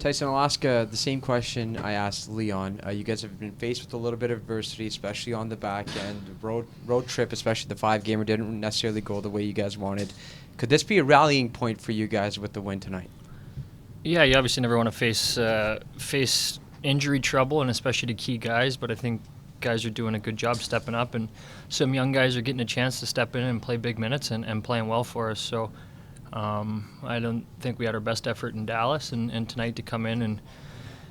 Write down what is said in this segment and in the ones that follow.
Tyson, I'll ask the same question I asked Leon. You guys have been faced with a little bit of adversity, especially on the back end. Road trip, especially the 5-gamer, didn't necessarily go the way you guys wanted. Could this be a rallying point for you guys with the win tonight? Yeah, you obviously never want to face injury trouble, and especially to key guys. But I think guys are doing a good job stepping up, and some young guys are getting a chance to step in and play big minutes and playing well for us. So I don't think we had our best effort in Dallas, and tonight to come in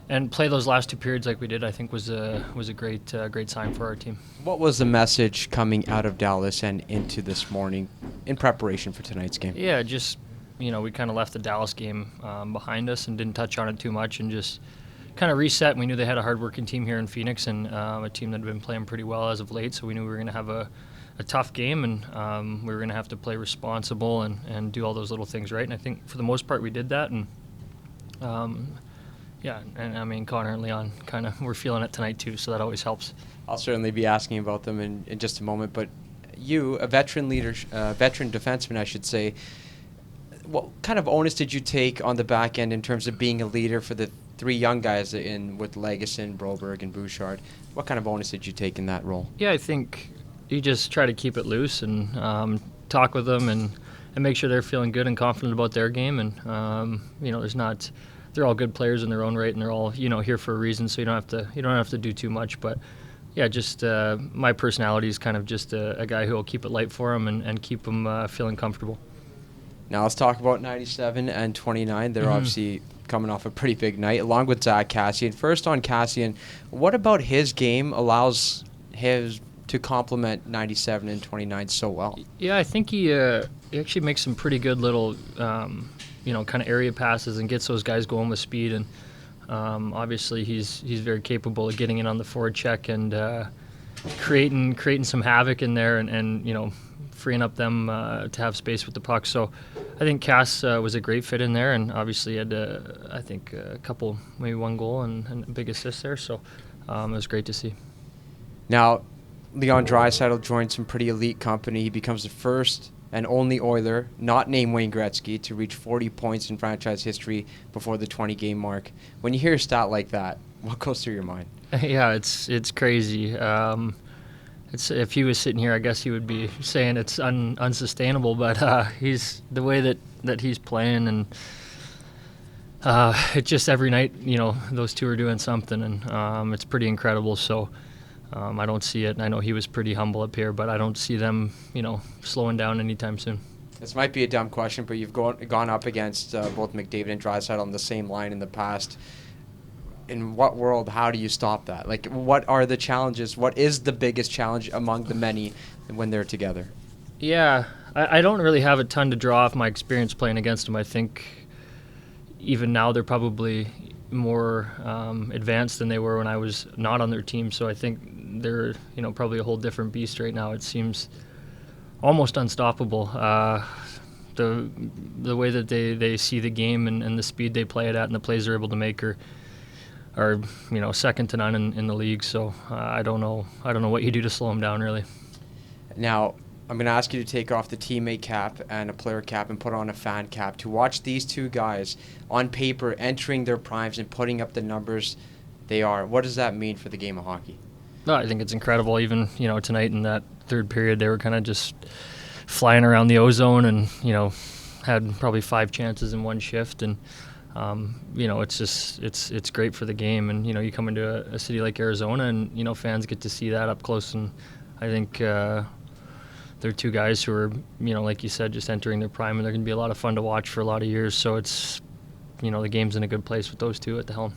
and play those last two periods like we did, I think was a great sign for our team. What was the message coming out of Dallas and into this morning in preparation for tonight's game? Yeah, just we kind of left the Dallas game behind us and didn't touch on it too much, and just kind of reset. We knew they had a hardworking team here in Phoenix, and a team that had been playing pretty well as of late, so we knew we were going to have a tough game, and we were going to have to play responsible and do all those little things right. And I think for the most part we did that. And I mean, Connor and Leon kind of were feeling it tonight too, so that always helps. I'll certainly be asking about them in just a moment, but you, a veteran defenseman, I should say, what kind of onus did you take on the back end in terms of being a leader for the three young guys with Legason, Broberg, and Bouchard? What kind of onus did you take in that role? Yeah, I think you just try to keep it loose and talk with them and make sure they're feeling good and confident about their game. And they're all good players in their own right, and they're all here for a reason. So you don't have to do too much. But yeah, just my personality is kind of just a guy who will keep it light for them and keep them feeling comfortable. Now let's talk about 97 and 29. They're obviously coming off a pretty big night, along with Zach Kassian. First on Kassian, what about his game allows his to complement 97 and 29 so well? Yeah, I think he actually makes some pretty good little, kind of area passes and gets those guys going with speed. And obviously he's very capable of getting in on the forward check and creating some havoc in there and freeing up them to have space with the puck. So I think Cass was a great fit in there, and obviously had I think a couple, maybe one goal and a big assist there. So it was great to see. Now, Leon Draisaitl joined some pretty elite company. He becomes the first and only Oiler, not named Wayne Gretzky, to reach 40 points in franchise history before the 20-game mark. When you hear a stat like that, what goes through your mind? Yeah, it's crazy. If he was sitting here, I guess he would be saying it's unsustainable. But he's the way that he's playing, and it's just every night, those two are doing something, and it's pretty incredible. So. I don't see it, and I know he was pretty humble up here, but I don't see them, slowing down anytime soon. This might be a dumb question, but you've gone up against both McDavid and Draisaitl on the same line in the past. In what world, how do you stop that? Like, what are the challenges? What is the biggest challenge among the many when they're together? Yeah, I don't really have a ton to draw off my experience playing against them. I think even now they're probably more advanced than they were when I was not on their team. So I think they're probably a whole different beast right now. It seems almost unstoppable. The way that they see the game and the speed they play it at and the plays they're able to make are second to none in the league. So I don't know what you do to slow them down, really. Now, I'm going to ask you to take off the teammate cap and a player cap and put on a fan cap to watch these two guys on paper entering their primes and putting up the numbers they are. What does that mean for the game of hockey? No, I think it's incredible. Even tonight in that third period, they were kind of just flying around the ozone and had probably 5 chances in one shift. And it's great for the game. And you come into a city like Arizona and fans get to see that up close. And I think they're two guys who are, like you said, just entering their prime, and they're going to be a lot of fun to watch for a lot of years. So it's, the game's in a good place with those two at the helm.